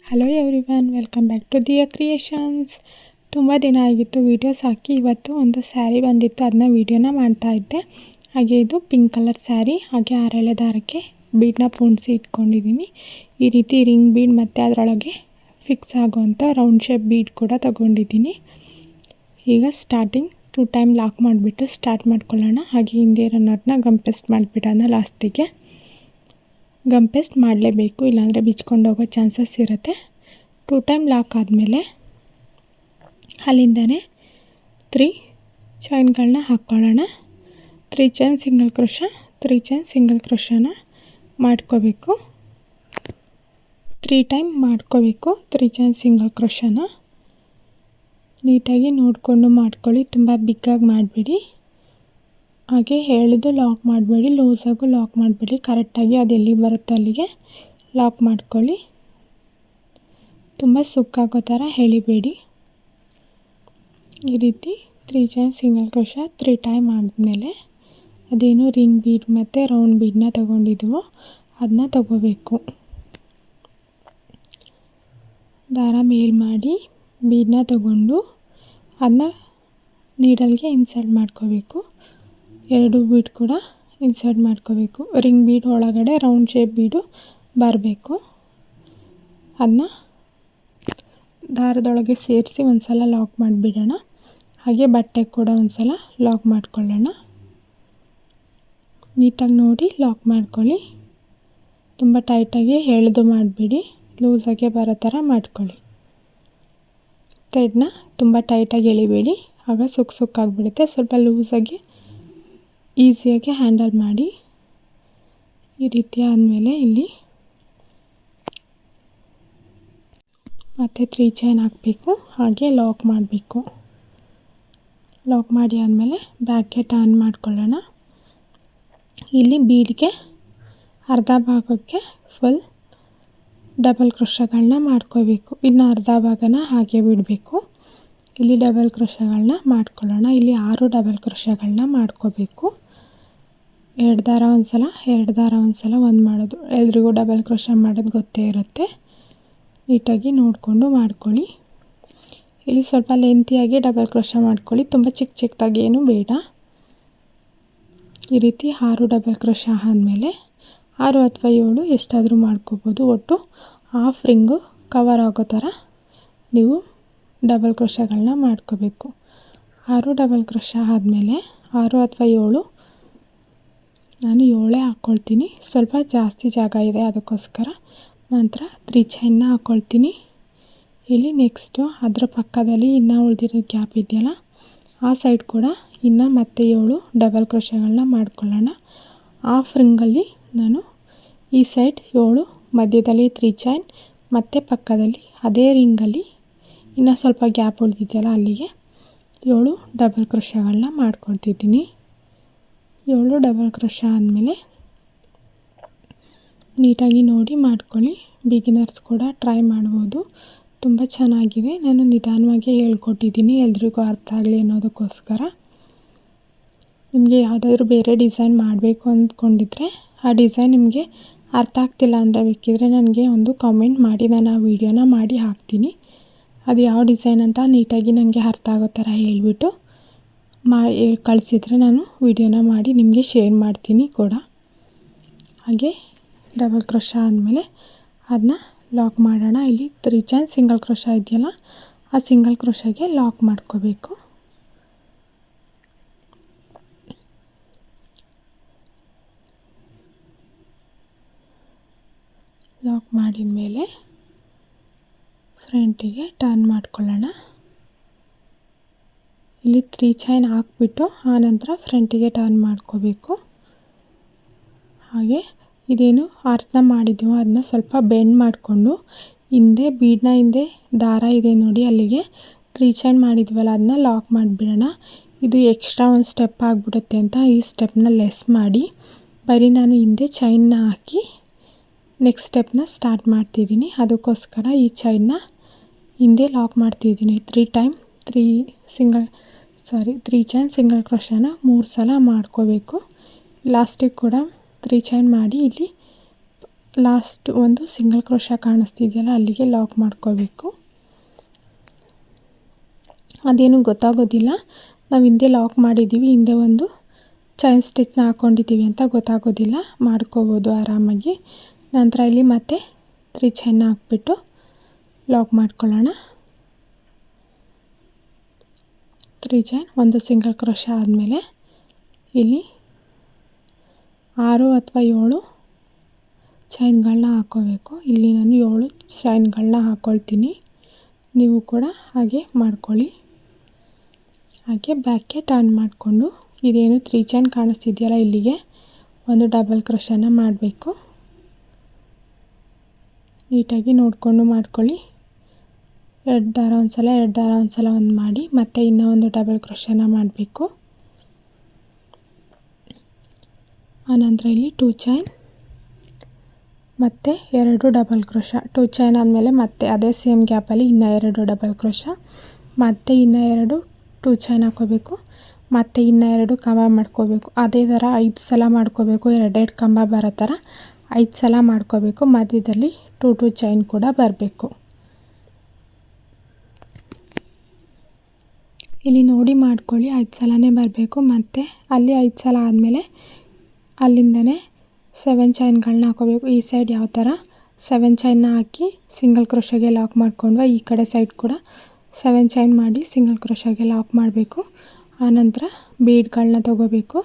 Hello everyone, welcome back to Diya creations. ತುಂಬ ದಿನ ಆಗಿತ್ತು ವೀಡಿಯೋಸ್ ಹಾಕಿ. ಇವತ್ತು ಒಂದು ಸ್ಯಾರಿ ಬಂದಿತ್ತು, ಅದನ್ನ ವೀಡಿಯೋನ ಮಾಡ್ತಾ ಇದ್ದೆ. ಹಾಗೆ ಇದು ಪಿಂಕ್ ಕಲರ್ ಸ್ಯಾರಿ. ಹಾಗೆ 6 ಎಳೆ ದಾರಕ್ಕೆ ಬೀಡನ್ನ ಪೋಣಿಸಿ ಇಟ್ಕೊಂಡಿದ್ದೀನಿ. ಈ ರೀತಿ ರಿಂಗ್ ಬೀಡ್ ಮತ್ತು ಅದರೊಳಗೆ ಫಿಕ್ಸ್ ಆಗೋವಂಥ ರೌಂಡ್ ಶೇಪ್ ಬೀಡ್ ಕೂಡ ತಗೊಂಡಿದ್ದೀನಿ. ಈಗ ಸ್ಟಾರ್ಟಿಂಗ್ 2 ಟೈಮ್ ಲಾಕ್ ಮಾಡಿಬಿಟ್ಟು ಸ್ಟಾರ್ಟ್ ಮಾಡ್ಕೊಳ್ಳೋಣ. ಹಾಗೆ ಹಿಂದೆ ಇರೋ ನಾಟ್ನ ಗಮ್ ಪೇಸ್ಟ್ ಮಾಡಿಬಿಡೋಣ. ಲಾಸ್ಟಿಗೆ ಗಮ್ ಪೇಸ್ಟ್ ಮಾಡಲೇಬೇಕು, ಇಲ್ಲಾಂದರೆ ಬಿಚ್ಕೊಂಡು ಹೋಗೋ ಚಾನ್ಸಸ್ ಇರುತ್ತೆ. 2 ಟೈಮ್ ಲಾಕ್ ಆದಮೇಲೆ ಅಲ್ಲಿಂದನೇ 3 ಚೈನ್ಗಳನ್ನ ಹಾಕ್ಕೊಳ್ಳೋಣ. 3 chain single crochet, 3 chain single ಕ್ರೋಶನ ಮಾಡ್ಕೋಬೇಕು. 3 ಟೈಮ್ ಮಾಡ್ಕೋಬೇಕು 3 ಚೈನ್ ಸಿಂಗಲ್ ಕ್ರೋಶನ. ನೀಟಾಗಿ ನೋಡಿಕೊಂಡು ಮಾಡ್ಕೊಳ್ಳಿ, ತುಂಬ ಬಿಗ್ಗಾಗಿ ಮಾಡಬೇಡಿ. ಹಾಗೆ ಎಳೆದು ಲಾಕ್ ಮಾಡಬೇಡಿ, ಲೂಸಾಗೂ ಲಾಕ್ ಮಾಡಬೇಡಿ. ಕರೆಕ್ಟಾಗಿ ಅದು ಎಲ್ಲಿ ಬರುತ್ತೋ ಅಲ್ಲಿಗೆ ಲಾಕ್ ಮಾಡ್ಕೊಳ್ಳಿ. ತುಂಬ ಸುಕ್ಕಾಗೋ ಥರ ಎಳಿಬೇಡಿ. ಈ ರೀತಿ 3 ಚೈನ್ ಸಿಂಗಲ್ ಕ್ರೋಶ 3 ಟೈಮ್ ಆದಮೇಲೆ ಅದೇನು ರಿಂಗ್ ಬೀಡ್ ಮತ್ತು ರೌಂಡ್ ಬೀಡನ್ನ ತೊಗೊಂಡಿದ್ವೋ ಅದನ್ನ ತಗೋಬೇಕು. ದಾರ ಮೇಲ್ ಮಾಡಿ ಬೀಡನ್ನ ತಗೊಂಡು ಅದನ್ನ ನೀಡಲ್ಗೆ ಇನ್ಸರ್ಟ್ ಮಾಡ್ಕೋಬೇಕು. 2 ಬೀಡ್ ಕೂಡ ಇನ್ಸರ್ಟ್ ಮಾಡ್ಕೋಬೇಕು. ರಿಂಗ್ ಬೀಡ್ ಒಳಗಡೆ ರೌಂಡ್ ಶೇಪ್ ಬೀಡು ಬರಬೇಕು. ಅದನ್ನ ದಾರದೊಳಗೆ ಸೇರಿಸಿ ಒಂದು ಸಲ ಲಾಕ್ ಮಾಡಿಬಿಡೋಣ. ಹಾಗೆ ಬಟ್ಟೆ ಕೂಡ ಒಂದು ಸಲ ಲಾಕ್ ಮಾಡ್ಕೊಳ್ಳೋಣ. ನೀಟಾಗಿ ನೋಡಿ ಲಾಕ್ ಮಾಡ್ಕೊಳ್ಳಿ. ತುಂಬ ಟೈಟಾಗಿ ಎಳೆದು ಮಾಡಬೇಡಿ, ಲೂಸಾಗೆ ಬರೋ ಥರ ಮಾಡ್ಕೊಳ್ಳಿ. ಥ್ರೆಡ್ನ ತುಂಬ ಟೈಟಾಗಿ ಎಳಿಬೇಡಿ, ಆಗ ಸುಕ್ಕಾಗಿಬಿಡುತ್ತೆ. ಸ್ವಲ್ಪ ಲೂಸಾಗಿ ಈಸಿಯಾಗಿ ಹ್ಯಾಂಡಲ್ ಮಾಡಿ. ಈ ರೀತಿ ಆದಮೇಲೆ ಇಲ್ಲಿ ಮತ್ತೆ 3 ಚೈನ್ ಹಾಕಬೇಕು. ಹಾಗೆ ಲಾಕ್ ಮಾಡಬೇಕು. ಲಾಕ್ ಮಾಡಿ ಆದಮೇಲೆ ಬ್ಯಾಕ್ಗೆ ಟರ್ನ್ ಮಾಡ್ಕೊಳ್ಳೋಣ. ಇಲ್ಲಿ ಬೀಡ್ಗೆ ಅರ್ಧ ಭಾಗಕ್ಕೆ ಫುಲ್ ಡಬಲ್ ಕ್ರೋಶಗಳನ್ನ ಮಾಡ್ಕೋಬೇಕು. ಇನ್ನು ಅರ್ಧ ಭಾಗನ ಹಾಗೆ ಬಿಡಬೇಕು. ಇಲ್ಲಿ ಡಬಲ್ ಕ್ರೋಶಗಳನ್ನ ಮಾಡ್ಕೊಳ್ಳೋಣ. ಇಲ್ಲಿ 6 ಡಬಲ್ ಕ್ರೋಶಗಳನ್ನ ಮಾಡ್ಕೋಬೇಕು. 2 ದಾರ ಒಂದು ಸಲ, 2 ದಾರ ಒಂದು ಸಲ, 1 ಮಾಡೋದು. ಎಲ್ರಿಗೂ ಡಬಲ್ ಕ್ರೋಶ ಮಾಡೋದು ಗೊತ್ತೇ ಇರುತ್ತೆ. ನೀಟಾಗಿ ನೋಡಿಕೊಂಡು ಮಾಡ್ಕೊಳ್ಳಿ. ಇಲ್ಲಿ ಸ್ವಲ್ಪ ಲೆಂತಿಯಾಗಿ ಡಬಲ್ ಕ್ರೋಶ ಮಾಡ್ಕೊಳ್ಳಿ, ತುಂಬ ಚಿಕ್ಕದಾಗಿ ಏನೂ ಬೇಡ. ಈ ರೀತಿ 6 ಡಬಲ್ ಕ್ರೋಶ ಆದಮೇಲೆ 6 ಅಥವಾ 7 ಎಷ್ಟಾದರೂ ಮಾಡ್ಕೋಬೋದು. ಒಟ್ಟು ಹಾಫ್ ರಿಂಗು ಕವರ್ ಆಗೋ ಥರ ನೀವು ಡಬಲ್ ಕ್ರೋಶಗಳನ್ನ ಮಾಡ್ಕೋಬೇಕು. 6 ಡಬಲ್ ಕ್ರೋಶ ಆದಮೇಲೆ 6 ಅಥವಾ 7, ನಾನು 7 ಹಾಕ್ಕೊಳ್ತೀನಿ. ಸ್ವಲ್ಪ ಜಾಸ್ತಿ ಜಾಗ ಇದೆ ಅದಕ್ಕೋಸ್ಕರ ಮಾತ್ರ 3 ಚೈನ್ನ ಹಾಕ್ಕೊಳ್ತೀನಿ. ಇಲ್ಲಿ ನೆಕ್ಸ್ಟು ಅದರ ಪಕ್ಕದಲ್ಲಿ ಇನ್ನೂ ಉಳಿದಿರೋ ಗ್ಯಾಪ್ ಇದೆಯಲ್ಲ, ಆ ಸೈಡ್ ಕೂಡ ಇನ್ನು ಮತ್ತೆ 7 ಡಬಲ್ ಕ್ರೋಶಗಳನ್ನ ಮಾಡ್ಕೊಳ್ಳೋಣ. ಹಾಫ್ ರಿಂಗಲ್ಲಿ ನಾನು ಈ ಸೈಡ್ 7, ಮಧ್ಯದಲ್ಲಿ 3 ಚೈನ್, ಮತ್ತು ಪಕ್ಕದಲ್ಲಿ ಅದೇ ರಿಂಗಲ್ಲಿ ಇನ್ನು ಸ್ವಲ್ಪ ಗ್ಯಾಪ್ ಉಳಿದಿದೆಯಲ್ಲ ಅಲ್ಲಿಗೆ 7 ಡಬಲ್ ಕ್ರೋಶಗಳನ್ನ ಮಾಡ್ಕೊಳ್ತಿದ್ದೀನಿ. 7 ಡಬಲ್ ಕ್ರೋಶ ಆದಮೇಲೆ ನೀಟಾಗಿ ನೋಡಿ ಮಾಡ್ಕೊಳ್ಳಿ. ಬಿಗಿನರ್ಸ್ ಕೂಡ ಟ್ರೈ ಮಾಡ್ಬೋದು, ತುಂಬ ಚೆನ್ನಾಗಿದೆ. ನಾನು ನಿಧಾನವಾಗಿ ಹೇಳ್ಕೊಟ್ಟಿದ್ದೀನಿ, ಎಲ್ರಿಗೂ ಅರ್ಥ ಆಗಲಿ ಅನ್ನೋದಕ್ಕೋಸ್ಕರ. ನಿಮಗೆ ಯಾವುದಾದ್ರೂ ಬೇರೆ ಡಿಸೈನ್ ಮಾಡಬೇಕು ಅಂದ್ಕೊಂಡಿದ್ರೆ ಆ ಡಿಸೈನ್ ನಿಮಗೆ ಅರ್ಥ ಆಗ್ತಿಲ್ಲ ಅಂದರೆ ಬೇಕಿದ್ರೆ ನನಗೆ ಒಂದು ಕಾಮೆಂಟ್ ಮಾಡಿ, ನಾನು ಆ ವಿಡಿಯೋನ ಮಾಡಿ ಹಾಕ್ತೀನಿ. ಅದು ಯಾವ ಡಿಸೈನ್ ಅಂತ ನೀಟಾಗಿ ನನಗೆ ಅರ್ಥ ಆಗೋ ಥರ ಹೇಳಿಬಿಟ್ಟು ಕಳಿಸಿದರೆ ನಾನು ವಿಡಿಯೋನ ಮಾಡಿ ನಿಮಗೆ ಶೇರ್ ಮಾಡ್ತೀನಿ ಕೂಡ. ಹಾಗೆ ಡಬಲ್ ಕ್ರೋಶ ಆದಮೇಲೆ ಅದನ್ನ ಲಾಕ್ ಮಾಡೋಣ. ಇಲ್ಲಿ 3 ಚೈನ್ ಸಿಂಗಲ್ ಕ್ರೋಶ ಇದೆಯಲ್ಲ, ಆ ಸಿಂಗಲ್ ಕ್ರೋಶಗೆ ಲಾಕ್ ಮಾಡ್ಕೋಬೇಕು. ಲಾಕ್ ಮಾಡಿದ ಮೇಲೆ ಫ್ರಂಟಿಗೆ ಟರ್ನ್ ಮಾಡ್ಕೊಳ್ಳೋಣ. ಇಲ್ಲಿ 3 ಚೈನ್ ಹಾಕ್ಬಿಟ್ಟು ಆನಂತರ ಫ್ರಂಟಿಗೆ ಟರ್ನ್ ಮಾಡ್ಕೋಬೇಕು. ಹಾಗೆ ಇದೇನು ಆರ್ಸ್ನ ಮಾಡಿದ್ದೀವೋ ಅದನ್ನ ಸ್ವಲ್ಪ ಬೆಂಡ್ ಮಾಡಿಕೊಂಡು ಹಿಂದೆ ಬೀಡನ್ನ ಹಿಂದೆ ದಾರ ಇದೆ ನೋಡಿ, ಅಲ್ಲಿಗೆ 3 ಚೈನ್ ಮಾಡಿದ್ವಲ್ಲ ಅದನ್ನ ಲಾಕ್ ಮಾಡಿಬಿಡೋಣ. ಇದು ಎಕ್ಸ್ಟ್ರಾ ಒಂದು ಸ್ಟೆಪ್ ಆಗಿಬಿಡುತ್ತೆ ಅಂತ ಈ ಸ್ಟೆಪ್ನ ಲೆಸ್ ಮಾಡಿ ಬರೀ ನಾನು ಹಿಂದೆ ಚೈನ್ನ ಹಾಕಿ ನೆಕ್ಸ್ಟ್ ಸ್ಟೆಪ್ನ ಸ್ಟಾರ್ಟ್ ಮಾಡ್ತಿದ್ದೀನಿ. ಅದಕ್ಕೋಸ್ಕರ ಈ ಚೈನ್ನ ಹಿಂದೆ ಲಾಕ್ ಮಾಡ್ತಿದ್ದೀನಿ. 3 ಚೈನ್ ಸಿಂಗಲ್ ಕ್ರೋಶನ 3 ಸಲ ಮಾಡ್ಕೋಬೇಕು. ಲಾಸ್ಟಿಗೆ ಕೂಡ 3 ಚೈನ್ ಮಾಡಿ ಇಲ್ಲಿ ಲಾಸ್ಟ್ ಒಂದು ಸಿಂಗಲ್ ಕ್ರೋಶ ಕಾಣಿಸ್ತಿದೆಯಲ್ಲ ಅಲ್ಲಿಗೆ ಲಾಕ್ ಮಾಡ್ಕೋಬೇಕು. ಅದೇನು ಗೊತ್ತಾಗೋದಿಲ್ಲ, ನಾವು ಹಿಂದೆ ಲಾಕ್ ಮಾಡಿದ್ದೀವಿ, ಹಿಂದೆ ಒಂದು ಚೈನ್ ಸ್ಟಿಚ್ನ ಹಾಕ್ಕೊಂಡಿದ್ದೀವಿ ಅಂತ ಗೊತ್ತಾಗೋದಿಲ್ಲ, ಮಾಡ್ಕೋಬೋದು ಆರಾಮಾಗಿ. ನಂತರ ಇಲ್ಲಿ ಮತ್ತೆ 3 ಚೈನ್ನ ಹಾಕ್ಬಿಟ್ಟು ಲಾಕ್ ಮಾಡ್ಕೊಳ್ಳೋಣ. 3 ಚೈನ್, ಒಂದು ಸಿಂಗಲ್ ಕ್ರೋಶ ಆದಮೇಲೆ ಇಲ್ಲಿ 6 ಅಥವಾ 7 ಚೈನ್ಗಳನ್ನ ಹಾಕ್ಕೋಬೇಕು. ಇಲ್ಲಿ ನಾನು 7 ಚೈನ್ಗಳನ್ನ ಹಾಕ್ಕೊಳ್ತೀನಿ, ನೀವು ಕೂಡ ಹಾಗೆ ಮಾಡ್ಕೊಳ್ಳಿ. ಹಾಗೆ ಬ್ಯಾಕ್ಗೆ ಟರ್ನ್ ಮಾಡಿಕೊಂಡು ಇದೇನು 3 ಚೈನ್ ಕಾಣಿಸ್ತಿದೆಯಲ್ಲ ಇಲ್ಲಿಗೆ ಒಂದು ಡಬಲ್ ಕ್ರೋಶನ ಮಾಡಬೇಕು. ನೀಟಾಗಿ ನೋಡಿಕೊಂಡು ಮಾಡ್ಕೊಳ್ಳಿ. 2 ದಾರ ಒಂದು ಸಲ, 2 ದಾರ ಒಂದು ಸಲ ಒಂದು ಮಾಡಿ ಮತ್ತೆ ಇನ್ನೂ ಒಂದು ಡಬಲ್ ಕ್ರೋಶನ ಮಾಡಬೇಕು. ಆನಂತರ ಇಲ್ಲಿ 2 ಚೈನ್ ಮತ್ತು 2 ಡಬಲ್ ಕ್ರೋಶ. 2 ಚೈನ್ ಆದಮೇಲೆ ಮತ್ತೆ ಅದೇ ಸೇಮ್ ಗ್ಯಾಪಲ್ಲಿ ಇನ್ನೂ 2 ಡಬಲ್ ಕ್ರೋಶ, ಮತ್ತು ಇನ್ನೂ 2 ಚೈನ್ ಹಾಕ್ಕೋಬೇಕು, ಮತ್ತು ಇನ್ನೂ 2 ಕಂಬ ಮಾಡ್ಕೋಬೇಕು. ಅದೇ ಥರ 5 ಸಲ ಮಾಡ್ಕೋಬೇಕು. 2 ಕಂಬ ಬರೋ ಥರ 5 ಸಲ ಮಾಡ್ಕೋಬೇಕು. ಮಧ್ಯದಲ್ಲಿ 2 ಚೈನ್ ಕೂಡ ಬರಬೇಕು. ಇಲ್ಲಿ ನೋಡಿ ಮಾಡ್ಕೊಳ್ಳಿ, 5 ಸಲನೇ ಬರಬೇಕು. ಮತ್ತು ಅಲ್ಲಿ 5 ಸಲ ಆದಮೇಲೆ ಅಲ್ಲಿಂದನೇ 7 ಚೈನ್ಗಳನ್ನ ಹಾಕೋಬೇಕು. ಈ ಸೈಡ್ ಯಾವ ಥರ 7 ಚೈನ್ನ ಹಾಕಿ ಸಿಂಗಲ್ ಕ್ರೋಶಗೆ ಲಾಕ್ ಮಾಡ್ಕೊಂಡ್ವ, ಈ ಕಡೆ ಸೈಡ್ ಕೂಡ 7 ಚೈನ್ ಮಾಡಿ ಸಿಂಗಲ್ ಕ್ರೋಶಗೆ ಲಾಕ್ ಮಾಡಬೇಕು. ಆನಂತರ ಬೀಡ್ಗಳನ್ನ ತಗೋಬೇಕು.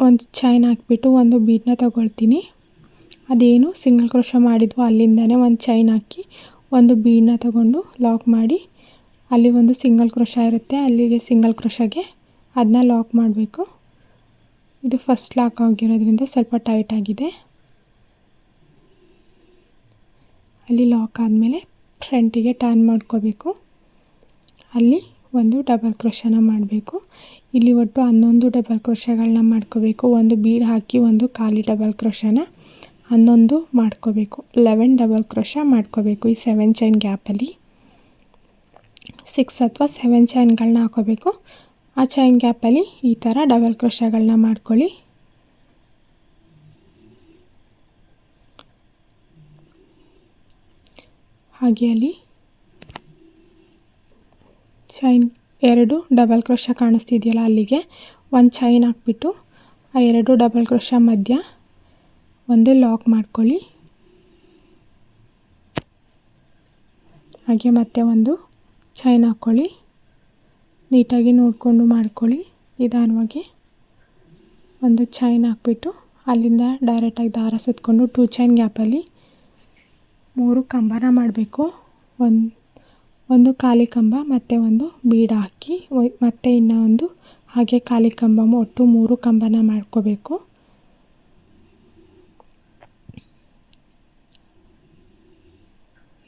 ಒಂದು ಚೈನ್ ಹಾಕ್ಬಿಟ್ಟು ಒಂದು ಬೀಡನ್ನ ತಗೊಳ್ತೀನಿ. ಅದೇನು ಸಿಂಗಲ್ ಕ್ರೋಶ ಮಾಡಿದ್ವೋ ಅಲ್ಲಿಂದನೇ ಒಂದು ಚೈನ್ ಹಾಕಿ ಒಂದು ಬೀಡನ್ನ ತಗೊಂಡು ಲಾಕ್ ಮಾಡಿ, ಅಲ್ಲಿ ಒಂದು ಸಿಂಗಲ್ ಕ್ರೋಶ ಇರುತ್ತೆ, ಅಲ್ಲಿಗೆ ಸಿಂಗಲ್ ಕ್ರೋಶಗೆ ಅದನ್ನ ಲಾಕ್ ಮಾಡಬೇಕು. ಇದು ಫಸ್ಟ್ ಲಾಕ್ ಆಗಿರೋದ್ರಿಂದ ಸ್ವಲ್ಪ ಟೈಟ್ ಆಗಿದೆ. ಅಲ್ಲಿ ಲಾಕ್ ಆದಮೇಲೆ ಫ್ರಂಟಿಗೆ ಟರ್ನ್ ಮಾಡ್ಕೋಬೇಕು. ಅಲ್ಲಿ ಒಂದು ಡಬಲ್ ಕ್ರೋಶನ ಮಾಡಬೇಕು. ಇಲ್ಲಿ ಒಟ್ಟು 11 ಡಬಲ್ ಕ್ರೋಶಗಳನ್ನ ಮಾಡ್ಕೋಬೇಕು. ಒಂದು ಬೀಡ್ ಹಾಕಿ ಒಂದು ಖಾಲಿ ಡಬಲ್ ಕ್ರೋಶನ 11 ಮಾಡ್ಕೋಬೇಕು. 11 ಡಬಲ್ ಕ್ರೋಶ ಮಾಡ್ಕೋಬೇಕು. ಈ 7 ಚೈನ್ ಗ್ಯಾಪಲ್ಲಿ 6 ಅಥವಾ 7 ಚೈನ್ಗಳನ್ನ ಹಾಕೋಬೇಕು. ಆ ಚೈನ್ ಗ್ಯಾಪಲ್ಲಿ ಈ ಥರ ಡಬಲ್ ಕ್ರೋಶಗಳನ್ನ ಮಾಡ್ಕೊಳ್ಳಿ. ಹಾಗೆ ಅಲ್ಲಿ ಚೈನ್ 2 ಡಬಲ್ ಕ್ರೋಶ ಕಾಣಿಸ್ತಿದೆಯಲ್ಲ ಅಲ್ಲಿಗೆ ಒಂದು ಚೈನ್ ಹಾಕ್ಬಿಟ್ಟು ಆ 2 ಡಬಲ್ ಕ್ರೋಶ ಮಧ್ಯ ಒಂದು ಲಾಕ್ ಮಾಡ್ಕೊಳ್ಳಿ. ಹಾಗೆ ಮತ್ತೆ ಒಂದು ಚೈನ್ ಹಾಕ್ಕೊಳ್ಳಿ. ನೀಟಾಗಿ ನೋಡಿಕೊಂಡು ಮಾಡ್ಕೊಳ್ಳಿ. ನಿಧಾನವಾಗಿ ಒಂದು ಚೈನ್ ಹಾಕ್ಬಿಟ್ಟು ಅಲ್ಲಿಂದ ಡೈರೆಕ್ಟಾಗಿ ದಾರ ಸುತ್ತಕೊಂಡು 2 ಚೈನ್ ಗ್ಯಾಪಲ್ಲಿ 3 ಕಂಬನ ಮಾಡಬೇಕು. ಒಂದು ಖಾಲಿ ಕಂಬ ಮತ್ತು ಒಂದು ಬೀಡ ಹಾಕಿ ಮತ್ತೆ ಇನ್ನೂ ಒಂದು ಹಾಗೆ ಖಾಲಿ ಕಂಬ, ಒಟ್ಟು 3 ಕಂಬನ ಮಾಡ್ಕೋಬೇಕು.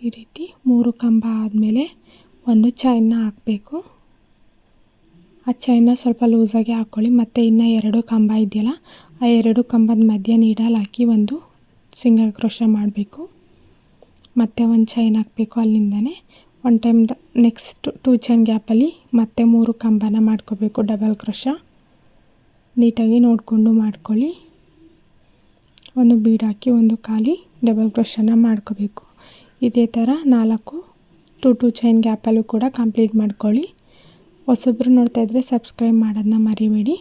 ಈ ರೀತಿ 3 ಕಂಬ ಆದಮೇಲೆ ಒಂದು ಚೈನ್ನ ಹಾಕಬೇಕು. ಆ ಚೈನ್ನ ಸ್ವಲ್ಪ ಲೂಸಾಗಿ ಹಾಕ್ಕೊಳ್ಳಿ. ಮತ್ತು ಇನ್ನೂ 2 ಕಂಬ ಇದೆಯಲ್ಲ ಆ 2 ಕಂಬದ ಮಧ್ಯೆ ನೀಡಲ್ ಹಾಕಿ ಒಂದು ಸಿಂಗಲ್ ಕ್ರೋಶ ಮಾಡಬೇಕು. ಮತ್ತು ಒಂದು ಚೈನ್ ಹಾಕಬೇಕು. ಅಲ್ಲಿಂದನೇ ಒನ್ ಟೈಮ್ ನೆಕ್ಸ್ಟ್ 2 ಚೈನ್ ಗ್ಯಾಪಲ್ಲಿ ಮತ್ತೆ 3 ಕಂಬನ ಮಾಡ್ಕೋಬೇಕು ಡಬಲ್ ಕ್ರೋಶ. ನೀಟಾಗಿ ನೋಡಿಕೊಂಡು ಮಾಡ್ಕೊಳ್ಳಿ. ಒಂದು ಬೀಡ್ ಹಾಕಿ ಒಂದು ಖಾಲಿ ಡಬಲ್ ಕ್ರೋಶನ ಮಾಡ್ಕೋಬೇಕು. ಇದೇ ಥರ 4 2 ಚೈನ್ ಗ್ಯಾಪಲ್ಲೂ ಕೂಡ ಕಂಪ್ಲೀಟ್ ಮಾಡ್ಕೊಳ್ಳಿ. ಹೊಸಬ್ರು ನೋಡ್ತಾ ಇದ್ದರೆ ಸಬ್ಸ್ಕ್ರೈಬ್ ಮಾಡೋದನ್ನ ಮರಿಬೇಡಿ.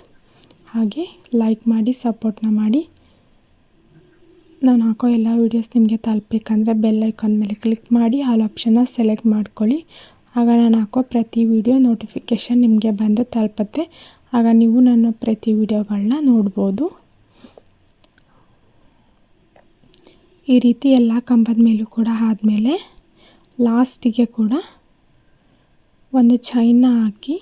ಹಾಗೆ ಲೈಕ್ ಮಾಡಿ ಸಪೋರ್ಟ್ನ ಮಾಡಿ. ನಾನು ಹಾಕೋ ಎಲ್ಲ ವೀಡಿಯೋಸ್ ನಿಮಗೆ ತಲುಪಬೇಕಂದ್ರೆ ಬೆಲ್ ಐಕಾನ್ ಮೇಲೆ ಕ್ಲಿಕ್ ಮಾಡಿ ಆಲ್ ಆಪ್ಷನ್ನ ಸೆಲೆಕ್ಟ್ ಮಾಡ್ಕೊಳ್ಳಿ. ಆಗ ನಾನು ಹಾಕೋ ಪ್ರತಿ ವಿಡಿಯೋ ನೋಟಿಫಿಕೇಷನ್ ನಿಮಗೆ ಬಂದು ತಲುಪುತ್ತೆ. ಆಗ ನೀವು ನನ್ನ ಪ್ರತಿ ವಿಡಿಯೋಗಳನ್ನ ನೋಡ್ಬೋದು. ಈ ರೀತಿ ಎಲ್ಲ ಕಂಬದ ಮೇಲೂ ಕೂಡ ಆದಮೇಲೆ ಲಾಸ್ಟಿಗೆ ಕೂಡ ಒಂದು ಚೈನ್ನ ಹಾಕಿ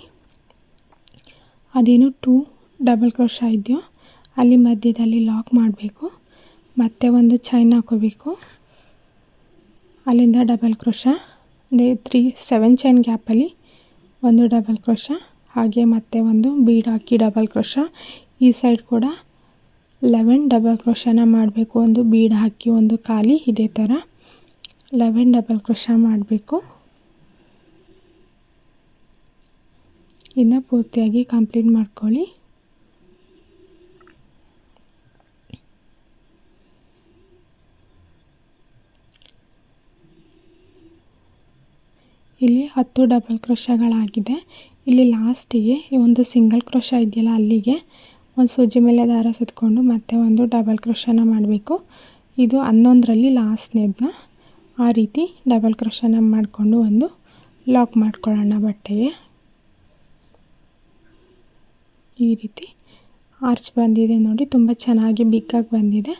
ಅದೇನು 2 ಡಬಲ್ ಕ್ರೋಶ ಇದೆಯೋ ಅಲ್ಲಿ ಮಧ್ಯದಲ್ಲಿ ಲಾಕ್ ಮಾಡಬೇಕು. ಮತ್ತೆ ಒಂದು ಚೈನ್ ಹಾಕೋಬೇಕು. ಅಲ್ಲಿಂದ ಡಬಲ್ ಕ್ರೋಶ 7 ಚೈನ್ ಗ್ಯಾಪಲ್ಲಿ ಒಂದು ಡಬಲ್ ಕ್ರೋಶ, ಹಾಗೆ ಮತ್ತೆ ಒಂದು ಬೀಡ್ ಹಾಕಿ ಡಬಲ್ ಕ್ರೋಶ. ಈ ಸೈಡ್ ಕೂಡ 11 ಡಬಲ್ ಕ್ರೋಶನ ಮಾಡಬೇಕು. ಒಂದು ಬೀಡ್ ಹಾಕಿ ಒಂದು ಖಾಲಿ, ಇದೇ ಥರ 11 ಡಬಲ್ ಕ್ರೋಶ ಮಾಡಬೇಕು. ಇನ್ನು ಪೂರ್ತಿಯಾಗಿ ಕಂಪ್ಲೀಟ್ ಮಾಡ್ಕೊಳ್ಳಿ. ಇಲ್ಲಿ 10 ಡಬಲ್ ಕ್ರೋಶಗಳಾಗಿದೆ. ಇಲ್ಲಿ ಲಾಸ್ಟಿಗೆ ಒಂದು ಸಿಂಗಲ್ ಕ್ರೋಶ ಇದೆಯಲ್ಲ ಅಲ್ಲಿಗೆ ಒಂದು ಸೂಜಿ ಮೇಲೆ ದಾರ ಸುತ್ತಕೊಂಡು ಮತ್ತೆ ಒಂದು ಡಬಲ್ ಕ್ರೋಶನ ಮಾಡಬೇಕು. ಇದು 11ರಲ್ಲಿ ಲಾಸ್ಟ್ನೇದನ್ನ ಆ ರೀತಿ ಡಬಲ್ ಕ್ರೋಶನ ಮಾಡಿಕೊಂಡು ಒಂದು ಲಾಕ್ ಮಾಡ್ಕೊಳ್ಳೋಣ ಬಟ್ಟೆಗೆ. ಈ ರೀತಿ ಆರ್ಚ್ ಬಂದಿದೆ ನೋಡಿ, ತುಂಬ ಚೆನ್ನಾಗಿ ಬಿಗ್ಗಾಗಿ ಬಂದಿದೆ.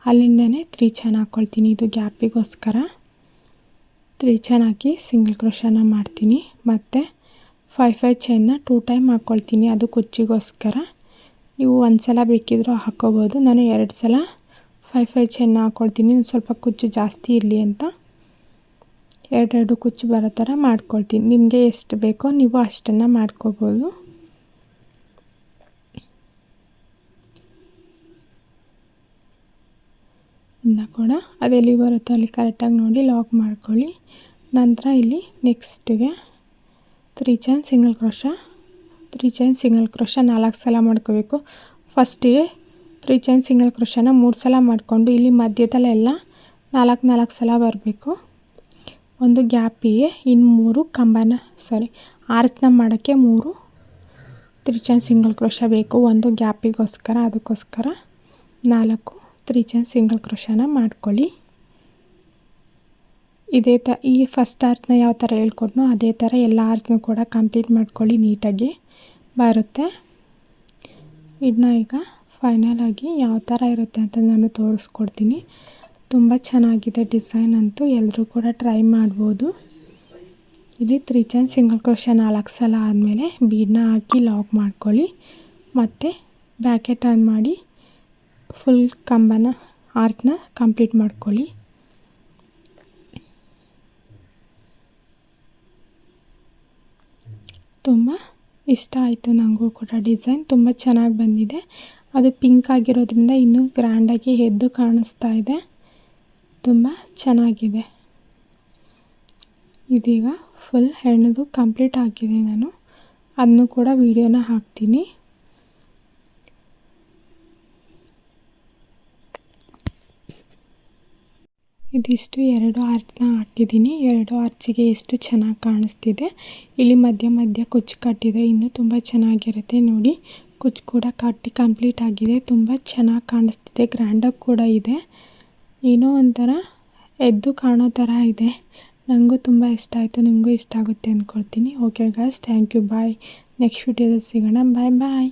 ಅಲ್ಲಿಂದನೇ 3 ಚೈನ್ ಹಾಕ್ಕೊಳ್ತೀನಿ. ಇದು ಗ್ಯಾಪಿಗೋಸ್ಕರ 3 ಚೈನ್ ಹಾಕಿ ಸಿಂಗಲ್ ಕ್ರೋಶನ ಮಾಡ್ತೀನಿ. ಮತ್ತು 5 ಚೈನ್ನ 2 ಟೈಮ್ ಹಾಕ್ಕೊಳ್ತೀನಿ, ಅದು ಕುಚ್ಚಿಗೋಸ್ಕರ. ನೀವು ಒಂದು ಸಲ ಬೇಕಿದ್ರೂ ಹಾಕ್ಕೋಬೋದು. ನಾನು 2 ಸಲ 5 ಚೈನ್ನ ಹಾಕ್ಕೊಳ್ತೀನಿ, ಸ್ವಲ್ಪ ಕುಚ್ಚು ಜಾಸ್ತಿ ಇರಲಿ ಅಂತ. 2 ಕುಚ್ಚು ಬರೋ ಥರ ಮಾಡ್ಕೊಳ್ತೀನಿ. ನಿಮಗೆ ಎಷ್ಟು ಬೇಕೋ ನೀವು ಅಷ್ಟನ್ನು ಮಾಡ್ಕೋಬೋದು. ಇನ್ನು ಕೂಡ ಅದೆಲ್ಲಿ ಬರುತ್ತೋ ಅಲ್ಲಿ ಕರೆಕ್ಟಾಗಿ ನೋಡಿ ಲಾಕ್ ಮಾಡ್ಕೊಳ್ಳಿ. ನಂತರ ಇಲ್ಲಿ ನೆಕ್ಸ್ಟಿಗೆ 3 chain single crochet 3 chain single crochet 4 ಸಲ ಮಾಡ್ಕೋಬೇಕು. ಫಸ್ಟಿಗೆ 3 ಚೈನ್ ಸಿಂಗಲ್ ಕ್ರೋಶನ 3 ಸಲ ಮಾಡಿಕೊಂಡು ಇಲ್ಲಿ ಮಧ್ಯದಲ್ಲೆಲ್ಲ 4 ಸಲ ಬರಬೇಕು. ಒಂದು ಗ್ಯಾಪಿಗೆ ಇನ್ನು 3 ಆರ್ಚ್ನ ಮಾಡೋಕ್ಕೆ 3 3 ಚೈನ್ ಸಿಂಗಲ್ ಕ್ರೋಶ ಬೇಕು. ಒಂದು ಗ್ಯಾಪಿಗೋಸ್ಕರ, ಅದಕ್ಕೋಸ್ಕರ 4 3 ಚೈನ್ ಸಿಂಗಲ್ ಕ್ರೋಶನ ಮಾಡ್ಕೊಳ್ಳಿ. ಈ ಫಸ್ಟ್ ಆರ್ಚ್ನ ಯಾವ ಥರ ಹೇಳ್ಕೊಟ್ನೋ ಅದೇ ಥರ ಎಲ್ಲ ಆರ್ಚ್ನೂ ಕೂಡ ಕಂಪ್ಲೀಟ್ ಮಾಡ್ಕೊಳ್ಳಿ, ನೀಟಾಗಿ ಬರುತ್ತೆ. ಇದನ್ನ ಈಗ ಫೈನಲಾಗಿ ಯಾವ ಥರ ಇರುತ್ತೆ ಅಂತ ನಾನು ತೋರಿಸ್ಕೊಡ್ತೀನಿ. ತುಂಬ ಚೆನ್ನಾಗಿದೆ ಡಿಸೈನ್ ಅಂತೂ, ಎಲ್ಲರೂ ಕೂಡ ಟ್ರೈ ಮಾಡ್ಬೋದು. ಇಲ್ಲಿ 3 ಚೈನ್ ಸಿಂಗಲ್ ಕ್ರೋಶ 4 ಸಲ ಆದಮೇಲೆ ಬೀಡನ್ನ ಹಾಕಿ ಲಾಕ್ ಮಾಡ್ಕೊಳ್ಳಿ. ಮತ್ತು ಬ್ಯಾಕೆಟ್ ಟರ್ನ್ ಮಾಡಿ ಫುಲ್ ಕಂಬನ ಆರ್ಚ್ನ ಕಂಪ್ಲೀಟ್ ಮಾಡ್ಕೊಳ್ಳಿ. ತುಂಬ ಇಷ್ಟ ಆಯಿತು ನನಗೂ ಕೂಡ. ಡಿಸೈನ್ ತುಂಬ ಚೆನ್ನಾಗಿ ಬಂದಿದೆ. ಅದು ಪಿಂಕ್ ಆಗಿರೋದ್ರಿಂದ ಇನ್ನೂ ಗ್ರ್ಯಾಂಡಾಗಿ ಎದ್ದು ಕಾಣಿಸ್ತಾ ಇದೆ. ತುಂಬ ಚೆನ್ನಾಗಿದೆ. ಇದೀಗ ಫುಲ್ ಹೆಣ್ಣದು ಕಂಪ್ಲೀಟ್ ಆಗಿದೆ. ನಾನು ಅದನ್ನು ಕೂಡ ವಿಡಿಯೋನ ಹಾಕ್ತೀನಿ. ಇದಿಷ್ಟು 2 ಆರ್ಚ್ನ ಹಾಕಿದ್ದೀನಿ. 2 ಆರ್ಚಿಗೆ ಎಷ್ಟು ಚೆನ್ನಾಗಿ ಕಾಣಿಸ್ತಿದೆ. ಇಲ್ಲಿ ಮಧ್ಯ ಕುಚ್ಚು ಕಟ್ಟಿದೆ, ಇನ್ನೂ ತುಂಬ ಚೆನ್ನಾಗಿರುತ್ತೆ ನೋಡಿ. ಕುಚ್ಚು ಕೂಡ ಕಟ್ಟಿ ಕಂಪ್ಲೀಟ್ ಆಗಿದೆ. ತುಂಬ ಚೆನ್ನಾಗಿ ಕಾಣಿಸ್ತಿದೆ, ಗ್ರ್ಯಾಂಡಾಗಿ ಕೂಡ ಇದೆ. ಏನೋ ಒಂಥರ ಎದ್ದು ಕಾಣೋ ಥರ ಇದೆ. ನನಗೂ ತುಂಬ ಇಷ್ಟ ಆಯಿತು, ನಿಮಗೂ ಇಷ್ಟ ಆಗುತ್ತೆ ಅಂದ್ಕೊಳ್ತೀನಿ. Okay guys, thank you, bye. Next ವಿಡಿಯೋದಲ್ಲಿ ಸಿಗೋಣ. ಬಾಯ್.